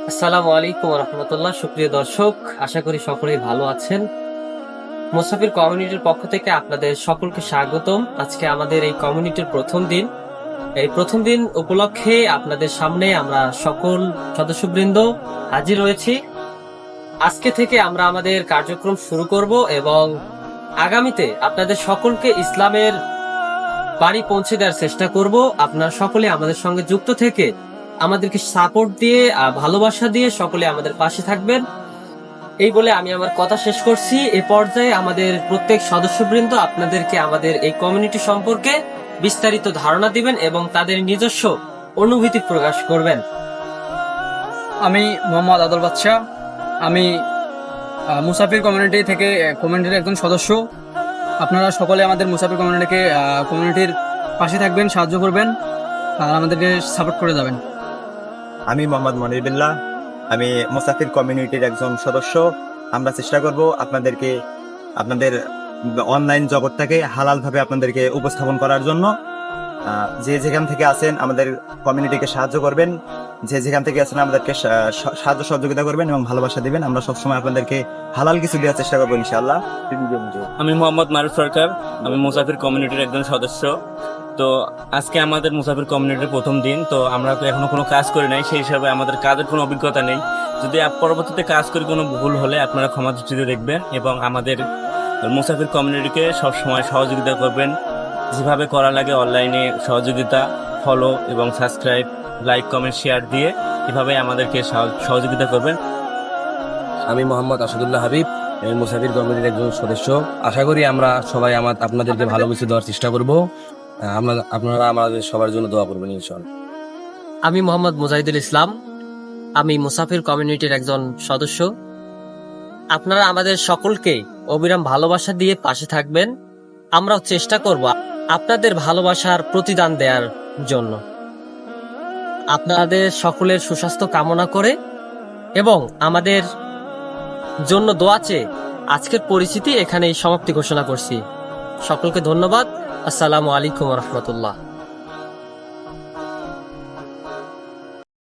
আসসালামু আলাইকুম রহমতুল্লাহ। সুপ্রিয় দর্শক, আশা করি সকলেই ভালো আছেন। মুসাফির কমিউনিটির পক্ষ থেকে আপনাদের সকলকে স্বাগতম। আজকে আমাদের এই কমিউনিটির প্রথম দিন। এই প্রথম দিন উপলক্ষে আপনাদের সামনে আমরা সকল সদস্যবৃন্দ হাজির হয়েছি। আজকে থেকে আমরা আমাদের কার্যক্রম শুরু করব এবং আগামীতে আপনাদের সকলকে ইসলামের বাড়ি পৌঁছে দেওয়ার চেষ্টা করব। আপনারা সকলে আমাদের সঙ্গে যুক্ত থেকে আমাদেরকে সাপোর্ট দিয়ে ভালোবাসা দিয়ে সকলে আমাদের পাশে থাকবেন। এই বলে আমি আমার কথা শেষ করছি। এ পর্যায়ে আমাদের প্রত্যেক সদস্যবৃন্দ আপনাদেরকে আমাদের এই কমিউনিটি সম্পর্কে বিস্তারিত ধারণা দিবেন এবং তাদের নিজস্ব অনুভূতি প্রকাশ করবেন। আমি মোহাম্মদ আদল বাদশা। আমি মুসাফির কমিউনিটির একজন সদস্য। আপনারা সকলে আমাদের মুসাফির কমিউনিটির পাশে থাকবেন, সাহায্য করবেন আর আমাদেরকে সাপোর্ট করে যাবেন। আমি মোহাম্মদ মনির বিল্লাহ। আমি মুসাফির কমিউনিটির একজন সদস্য। আমরা চেষ্টা করব আপনাদের অনলাইন জগৎটাকে হালালভাবে আপনাদেরকে উপস্থাপন করার জন্য। যে যেখান থেকে আছেন আমাদের কমিউনিটিকে সাহায্য করবেন, যে যেখান থেকে আছেন আমাদেরকে সাহায্য সহযোগিতা করবেন এবং ভালোবাসা দিবেন। আমরা সবসময় আপনাদেরকে হালাল কিছু দেওয়ার চেষ্টা করবো ইনশাআল্লাহ। আমি মোহাম্মদ মারুফ সরকার। আমি মুসাফির কমিউনিটির একজন সদস্য। তো আজকে আমাদের মুসাফির কমিউনিটির প্রথম দিন। তো আমরা তো এখনো কোনো কাজ করি নাই, সেই হিসাবে আমাদের কাজের কোনো অভিজ্ঞতা নেই। যদি পরবর্তীতে কাজ করি কোনো ভুল হলে আপনারা ক্ষমা দৃষ্টিতে দেখবেন এবং আমাদের মুসাফির কমিউনিটিকে সবসময় সহযোগিতা করবেন। যেভাবে করা লাগে অনলাইনে সহযোগিতা, ফলো এবং সাবস্ক্রাইব, লাইক, কমেন্ট, শেয়ার দিয়ে এভাবে আমাদেরকে সহযোগিতা করবেন। আমি মোহাম্মদ আসাদুল্লাহ হাবিব, মুসাফির কমিটির একজন সদস্য। আশা করি আমরা সবাই আপনাদেরকে ভালো কিছু দেওয়ার চেষ্টা করব। আপনারা আমাদের সবার জন্য দোয়া করবেন ইনশাআল্লাহ। আমি মোহাম্মদ মুজাহিদুল ইসলাম। আমি মুসাফির কমিউনিটির একজন সদস্য। আপনারা আমাদের সকলকে অবিরাম ভালোবাসা দিয়ে পাশে থাকবেন। আমরাও চেষ্টা করব আপনাদের ভালোবাসার প্রতিদান দেওয়ার জন্য। আপনাদের সকলের সুস্বাস্থ্য কামনা করে এবং আমাদের জন্য দোয়া চেয়ে আজকের পরিস্থিতি এখানেই সমাপ্তি ঘোষণা করছি। সকলকে ধন্যবাদ। আসসালামু আলাইকুম রহমতুল্লাহ।